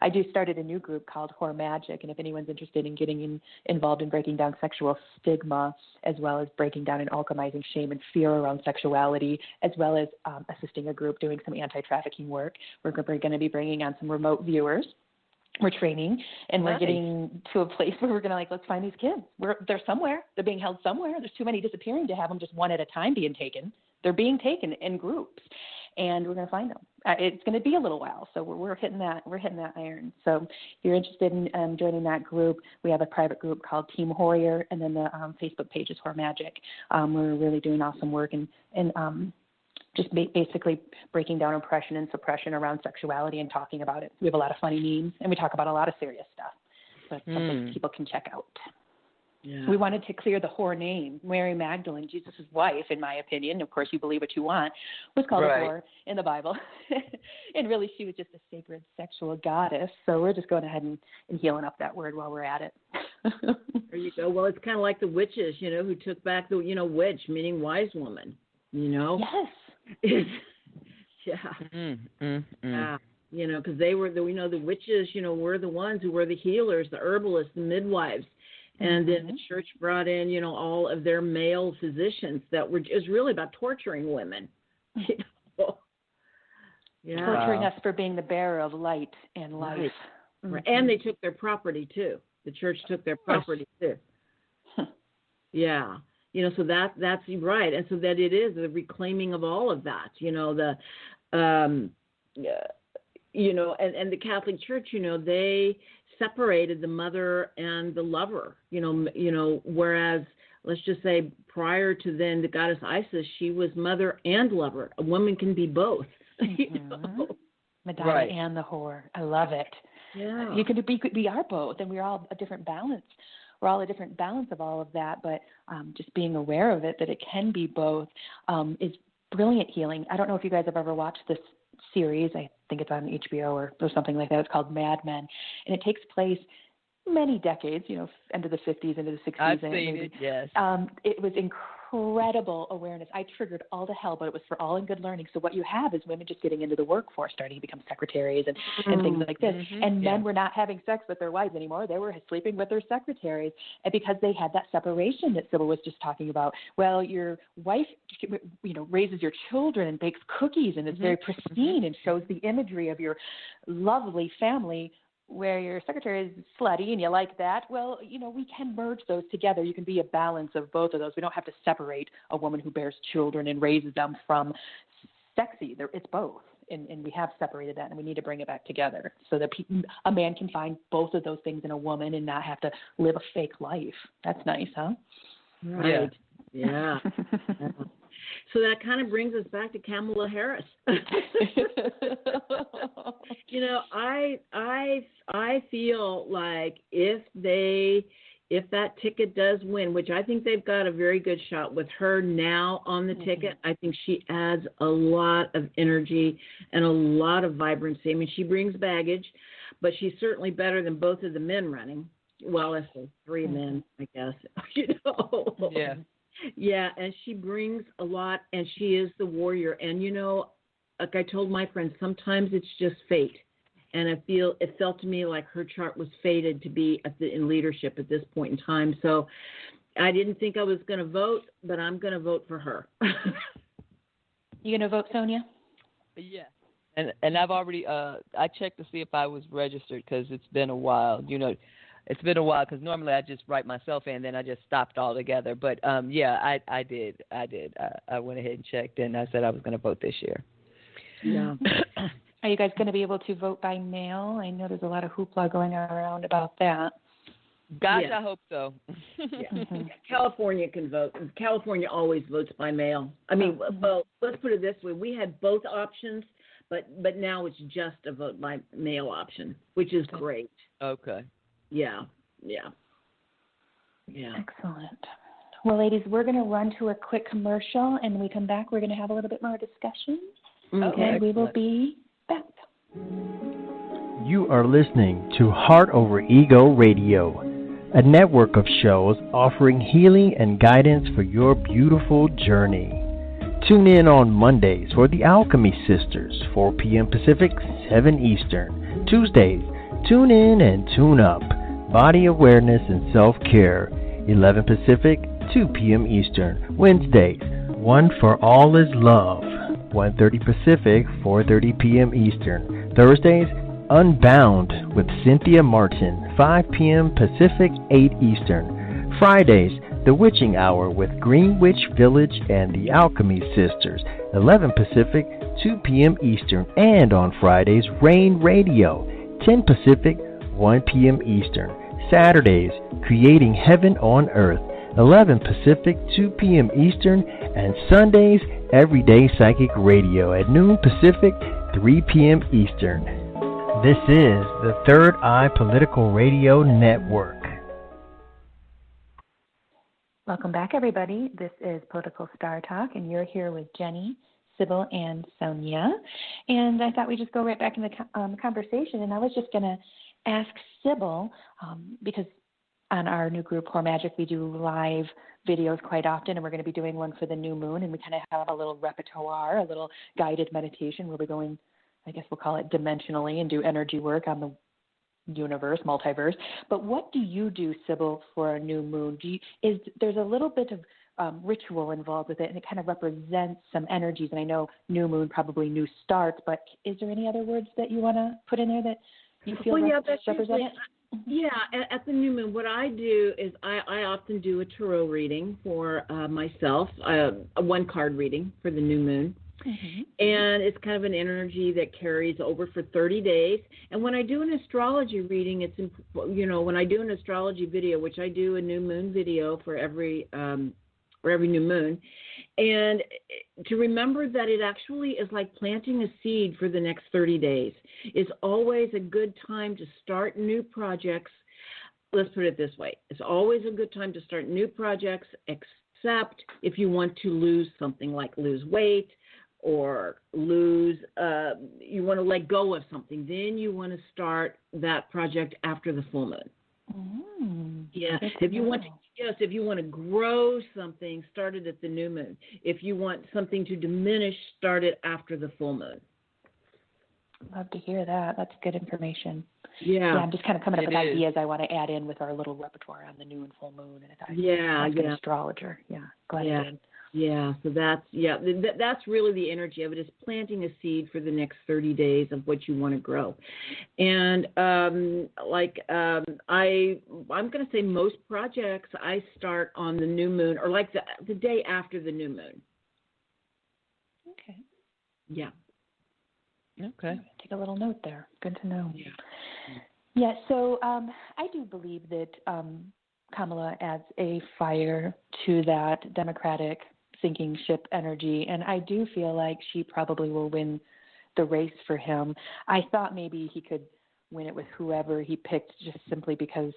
do started a new group called Whore Magic, and if anyone's interested in getting involved in breaking down sexual stigma, as well as breaking down and alchemizing shame and fear around sexuality, as well as assisting a group doing some anti-trafficking work, we're going to be bringing on some remote viewers. We're training, and we're getting to a place where we're going to let's find these kids. They're somewhere. They're being held somewhere. There's too many disappearing to have them just one at a time being taken. They're being taken in groups, and we're going to find them. It's going to be a little while, so we're hitting that iron. So if you're interested in joining that group, we have a private group called Team Warrior, and then the Facebook page is Whore Magic. We're really doing awesome work and just basically breaking down oppression and suppression around sexuality and talking about it. We have a lot of funny memes, and we talk about a lot of serious stuff. So it's something people can check out. Yeah. We wanted to clear the whore name. Mary Magdalene, Jesus' wife, in my opinion, of course you believe what you want, was called a whore in the Bible. And really she was just a sacred sexual goddess. So we're just going ahead and healing up that word while we're at it. There you go. Well, it's kind of like the witches, who took back the, witch, meaning wise woman, Yes. Yeah. Because they were the witches, were the ones who were the healers, the herbalists, the midwives. And then the church brought in, all of their male physicians it was really about torturing women. Torturing us for being the bearer of light and life. Right. Right. And they took their property too. The church took their property too. Yeah. So that's right. And so that it is the reclaiming of all of that, and the Catholic Church, they separated the mother and the lover, whereas let's just say prior to then the goddess Isis, she was mother and lover. A woman can be both. Madonna and the whore. I love it. Yeah. We are both, and we're all a different balance. We're all a different balance of all of that, but just being aware of it, that it can be both, is brilliant healing. I don't know if you guys have ever watched this series. I think it's on HBO or something like that. It's called Mad Men, and it takes place many decades, end of the 50s, into the 60s. I've seen it, yes. It was incredible awareness. I triggered all to hell, but it was for all in good learning. So what you have is women just getting into the workforce, starting to become secretaries and things like this. And men were not having sex with their wives anymore. They were sleeping with their secretaries, and because they had that separation that Sibyl was just talking about. Well, your wife, raises your children and bakes cookies, and it's very pristine and shows the imagery of your lovely family, where your secretary is slutty and you like that. Well, we can merge those together. You can be a balance of both of those. We don't have to separate a woman who bears children and raises them from sexy. It's both. And we have separated that, and we need to bring it back together so that a man can find both of those things in a woman and not have to live a fake life. That's nice, huh? Right. Yeah. So that kind of brings us back to Kamala Harris. I feel like if that ticket does win, which I think they've got a very good shot with her now on the ticket, I think she adds a lot of energy and a lot of vibrancy. I mean, she brings baggage, but she's certainly better than both of the men running. Well, let's say three men, I guess. Yeah. Yeah, and she brings a lot, and she is the warrior. And, like I told my friends, sometimes it's just fate. And it felt to me like her chart was fated to be in leadership at this point in time. So I didn't think I was going to vote, but I'm going to vote for her. You going to vote, Sonya? Yeah. And I've already I checked to see if I was registered because it's been a while. It's been a while because normally I just write myself in, then I just stopped altogether. But, yeah, I did. I went ahead and checked, and I said I was going to vote this year. Yeah. Are you guys going to be able to vote by mail? I know there's a lot of hoopla going around about that. Gosh, Yeah. I hope so. Mhm. California can vote. California always votes by mail. I mean, well, let's put it this way: we had both options, but now it's just a vote by mail option, which is great. Okay. Yeah. Excellent. Well, ladies, we're going to run to a quick commercial, and when we come back, we're going to have a little bit more discussion, Okay. and we will be back. You are listening to Heart Over Ego Radio, a network of shows offering healing and guidance for your beautiful journey. Tune in on Mondays for the Alchemy Sisters, 4 p.m. Pacific, 7 Eastern. Tuesdays, tune in and tune up. Body Awareness and Self-Care, 11 Pacific, 2 p.m. Eastern. Wednesdays, One for All is Love, 1:30 Pacific, 4:30 p.m. Eastern. Thursdays, Unbound with Cynthia Martin, 5 p.m. Pacific, 8 Eastern. Fridays, The Witching Hour with Green Witch Village and the Alchemy Sisters, 11 Pacific, 2 p.m. Eastern. And on Fridays, Rain Radio, 10 Pacific, 1 p.m. Eastern. Saturdays, Creating Heaven on Earth, 11 Pacific, 2 p.m. Eastern. And Sundays, Everyday Psychic Radio at noon Pacific, 3 p.m. Eastern. This is the Third Eye Political Radio Network. Welcome back, everybody. This is Political Star Talk, and you're here with Jenny, Sibyl, and Sonya. And I thought we'd just go right back in the conversation, and I was just going to ask Sibyl, because on our new group, Core Magic, we do live videos quite often, and we're going to be doing one for the new moon, and we kind of have a little repertoire, a little guided meditation where we're going, I guess we'll call it dimensionally, and do energy work on the universe, multiverse. But what do you do, Sibyl, for a new moon? There's a little bit of ritual involved with it, and it kind of represents some energies. And I know new moon, probably new starts, but is there any other words that you want to put in there that you feel represent it? Yeah, at the new moon, what I do is I often do a tarot reading for myself, a one-card reading for the new moon. Mm-hmm. And it's kind of an energy that carries over for 30 days. And when I do an astrology reading, when I do an astrology video, which I do a new moon video for every new moon, and to remember that it actually is like planting a seed for the next 30 days. It's always a good time to start new projects. Let's put it this way. It's always a good time to start new projects, except if you want to lose something, like lose weight, or you want to let go of something, then you want to start that project after the full moon. Yeah. If you want to grow something, start it at the new moon. If you want something to diminish, start it after the full moon. Love to hear that. That's good information. Yeah. I'm just kind of coming up with ideas I want to add in with our little repertoire on the new and full moon. And I'm an astrologer. Yeah. Glad I did. Yeah, so that's really the energy of it, is planting a seed for the next 30 days of what you want to grow. And I'm going to say most projects I start on the new moon, or like the day after the new moon. Okay. Yeah. Okay. Take a little note there. Good to know. Yeah, so I do believe that Kamala adds a fire to that Democratic sinking ship energy, and I do feel like she probably will win the race for him. I thought maybe he could win it with whoever he picked, just simply because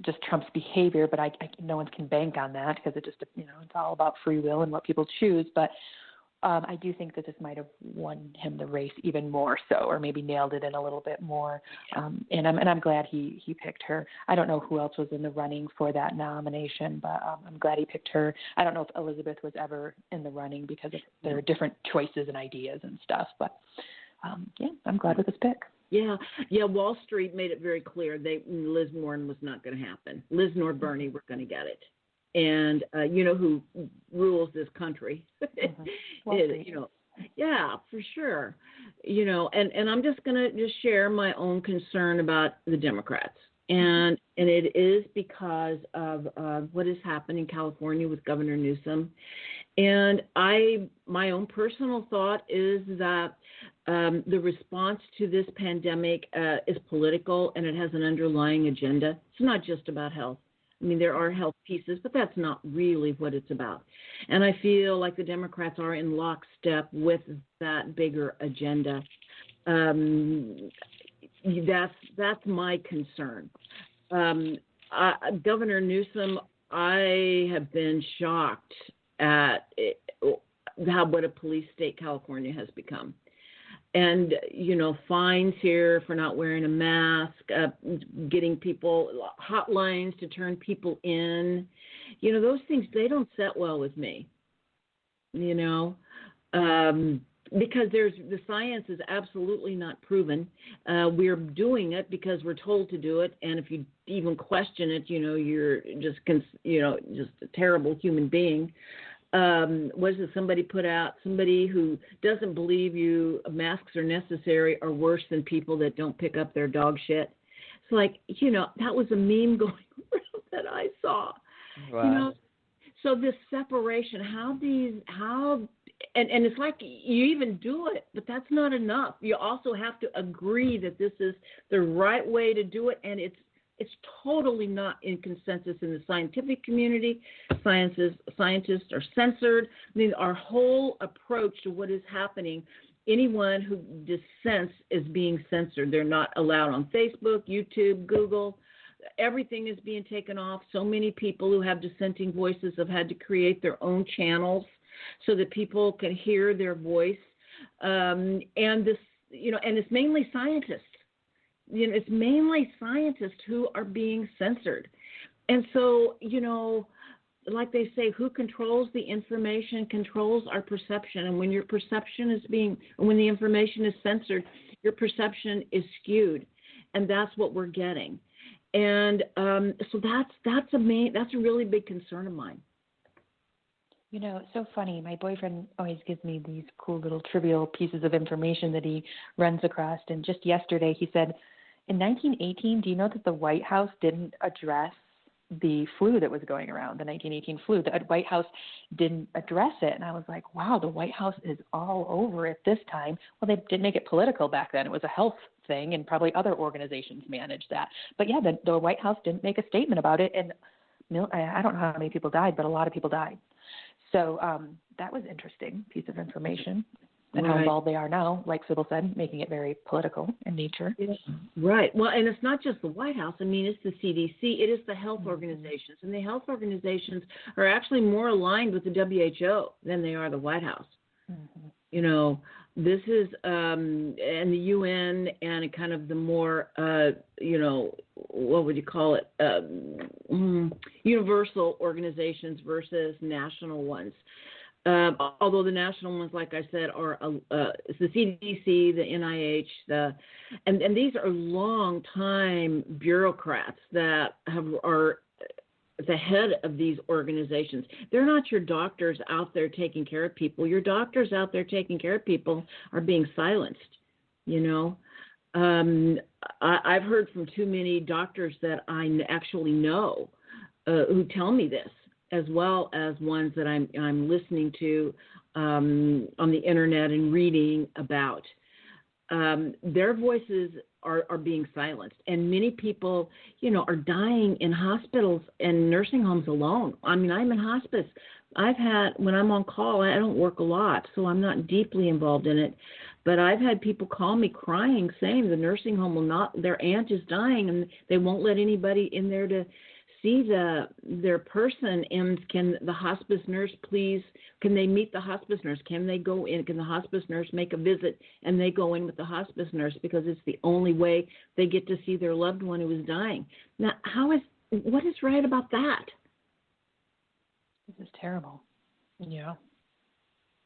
just Trump's behavior, but no one can bank on that, because it just, it's all about free will and what people choose. But I do think that this might have won him the race even more so, or maybe nailed it in a little bit more. And I'm glad he picked her. I don't know who else was in the running for that nomination, but I'm glad he picked her. I don't know if Elizabeth was ever in the running, because there are different choices and ideas and stuff. But I'm glad with this pick. Yeah. Wall Street made it very clear Liz Warren was not going to happen. Liz nor Bernie were going to get it. And you know who rules this country? Yeah, for sure. And I'm just going to share my own concern about the Democrats. And it is because of what has happened in California with Governor Newsom. And my own personal thought is that The response to this pandemic is political, and it has an underlying agenda. It's not just about health. I mean, there are health pieces, but that's not really what it's about. And I feel like the Democrats are in lockstep with that bigger agenda. That's my concern. Governor Newsom, I have been shocked at what a police state California has become. And, fines here for not wearing a mask, getting people, hotlines to turn people in. Those things, they don't set well with me, because the science is absolutely not proven. We're doing it because we're told to do it. And if you even question it, you're just a terrible human being. Was it somebody put out? Somebody who doesn't believe masks are necessary are worse than people that don't pick up their dog shit. It's like, that was a meme going around that I saw. Wow. So this separation, and it's like you even do it, but that's not enough. You also have to agree that this is the right way to do it, and it's totally not in consensus in the scientific community. Scientists are censored. I mean, our whole approach to what is happening, anyone who dissents is being censored. They're not allowed on Facebook, YouTube, Google. Everything is being taken off. So many people who have dissenting voices have had to create their own channels so that people can hear their voice. And it's mainly scientists. It's mainly scientists who are being censored. And so, like they say, who controls the information controls our perception. And when your perception when the information is censored, your perception is skewed. And that's what we're getting. And so that's a really big concern of mine. It's so funny. My boyfriend always gives me these cool little trivial pieces of information that he runs across. And just yesterday he said, in 1918, do you know that the White House didn't address the flu that was going around, the 1918 flu? The White House didn't address it. And I was like, wow, the White House is all over it this time. Well, they didn't make it political back then. It was a health thing, and probably other organizations managed that. But yeah, the White House didn't make a statement about it. And I don't know how many people died, but a lot of people died. So that was interesting piece of information. And how involved they are now, like Sibyl said, making it very political in nature. Yeah. Right. Well, and it's not just the White House. I mean, it's the CDC. It is the health organizations. And the health organizations are actually more aligned with the WHO than they are the White House. Mm-hmm. This is, and the UN and kind of the more, what would you call it, universal organizations versus national ones. Although the national ones, like I said, are it's the CDC, the NIH, and these are long-time bureaucrats that are at the head of these organizations. They're not your doctors out there taking care of people. Your doctors out there taking care of people are being silenced. I've heard from too many doctors that I actually know who tell me this, as well as ones that I'm listening to on the internet and reading about. Their voices are being silenced, and many people, are dying in hospitals and nursing homes alone. I mean, I'm in hospice. When I'm on call, I don't work a lot, so I'm not deeply involved in it. But I've had people call me crying, saying the nursing home their aunt is dying, and they won't let anybody in there to see their person. And can the hospice nurse can they meet the hospice nurse? Can they go in? Can the hospice nurse make a visit and they go in with the hospice nurse, because it's the only way they get to see their loved one who is dying? Now, what is right about that? This is terrible. Yeah.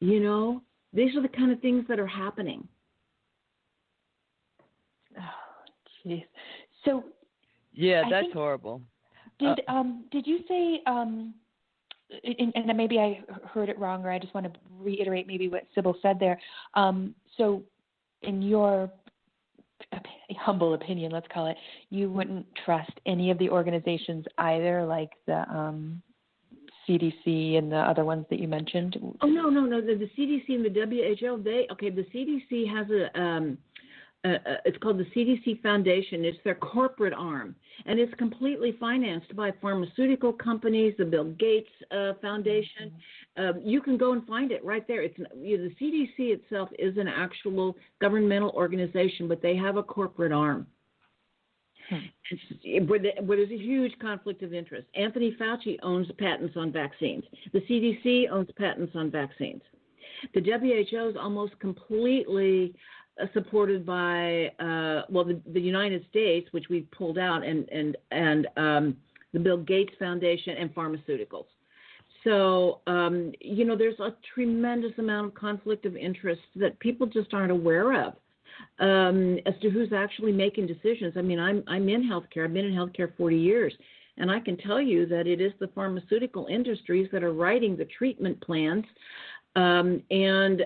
These are the kind of things that are happening. Oh, jeez. So. Yeah, that's horrible. Did you say, and maybe I heard it wrong, or I just want to reiterate maybe what Sibyl said there. So in your humble opinion, let's call it, you wouldn't trust any of the organizations either, like the CDC and the other ones that you mentioned? Oh, no. The CDC and the WHO, the CDC has it's called the CDC Foundation. It's their corporate arm, and it's completely financed by pharmaceutical companies, the Bill Gates Foundation. You can go and find it right there. It's the CDC itself is an actual governmental organization, but they have a corporate arm. Where there's a huge conflict of interest. Anthony Fauci owns patents on vaccines. The CDC owns patents on vaccines. The WHO is almost completely supported by the United States, which we've pulled out, and the Bill Gates Foundation and pharmaceuticals. So there's a tremendous amount of conflict of interest that people just aren't aware of. As to who's actually making decisions. I mean, I'm in healthcare. I've been in healthcare 40 years, and I can tell you that it is the pharmaceutical industries that are writing the treatment plans, and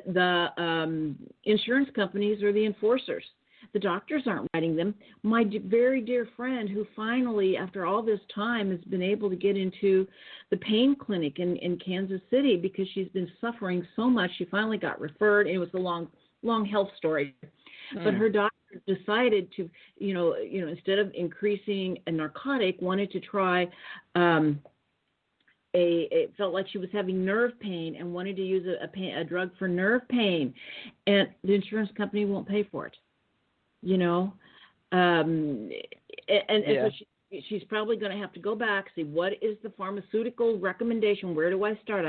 the insurance companies are the enforcers. The doctors aren't writing them. My very dear friend, who finally, after all this time, has been able to get into the pain clinic in Kansas City because she's been suffering so much. She finally got referred, and it was a long health story. But her doctor decided to, instead of increasing a narcotic, wanted to try it felt like she was having nerve pain and wanted to use a drug for nerve pain. And the insurance company won't pay for it, So she's probably going to have to go back, see what is the pharmaceutical recommendation, where do I start?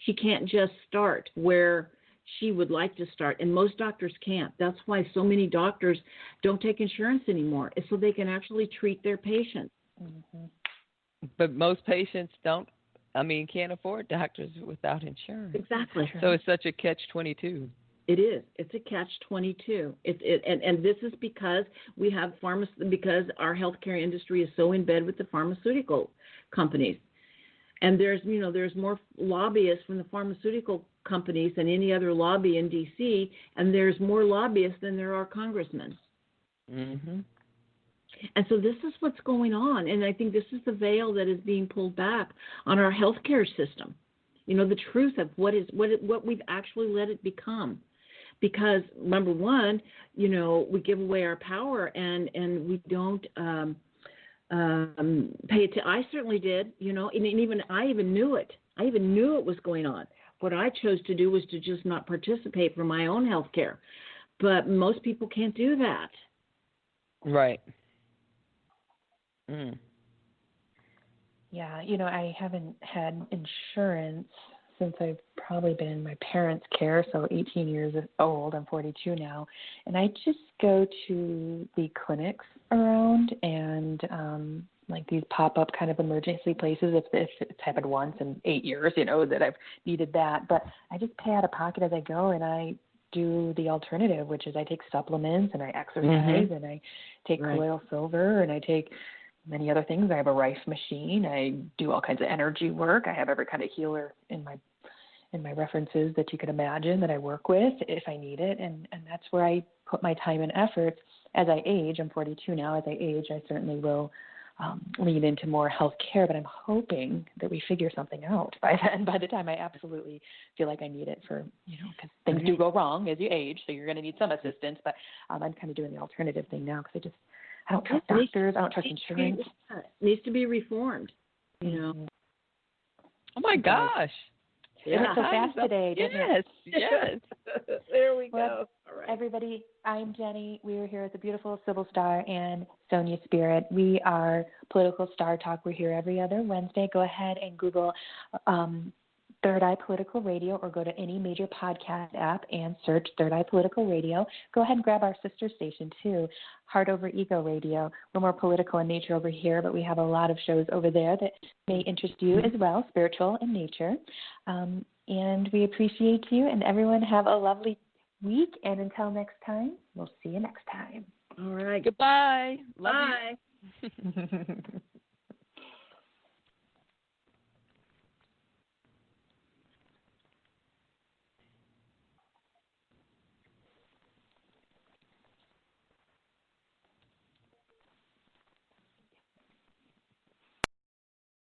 She can't just start where she would like to start, and most doctors can't. That's why so many doctors don't take insurance anymore, is so they can actually treat their patients. Mm-hmm. But most patients can't afford doctors without insurance. Exactly. So it's such a catch-22. It is. It's a catch-22. And this is because we have because our healthcare industry is so in bed with the pharmaceutical companies. And there's more lobbyists from the pharmaceutical companies than any other lobby in D.C., and there's more lobbyists than there are congressmen. Mm-hmm. And so this is what's going on, and I think this is the veil that is being pulled back on our healthcare system. The truth of what we've actually let it become. Because number one, we give away our power, and we don't pay it. I certainly did, and even I even knew it. I even knew it was going on. What I chose to do was to just not participate for my own health care. But most people can't do that. Right. Mm. Yeah, I haven't had insurance since I've probably been in my parents' care, so 18 years old. I'm 42 now. And I just go to the clinics around and these pop-up kind of emergency places if it's happened once in 8 years, that I've needed that. But I just pay out of pocket as I go, and I do the alternative, which is I take supplements and I exercise and I take colloidal silver and I take many other things. I have a rice machine. I do all kinds of energy work. I have every kind of healer in my references that you could imagine that I work with if I need it. And that's where I put my time and effort as I age. I'm 42 now. As I age, I certainly will lean into more health care, but I'm hoping that we figure something out by then, by the time I absolutely feel like I need it for, because things do go wrong as you age, so you're going to need some assistance, but I'm kind of doing the alternative thing now because I don't trust doctors, I don't trust insurance. It needs to be reformed, Oh my gosh. It went so fast today, didn't it? Yes. There we go. Well, all right. Everybody, I'm Jenny. We are here at the beautiful Sibyl Star and Sonya Spirit. We are Political Star Talk. We're here every other Wednesday. Go ahead and Google Third Eye Political Radio, or go to any major podcast app and search Third Eye Political Radio. Go ahead and grab our sister station too, Heart Over Ego Radio. We're more political in nature over here, but we have a lot of shows over there that may interest you as well, spiritual in nature. And we appreciate you, and everyone have a lovely week. And until next time, we'll see you next time. All right. Goodbye. Love Bye. you.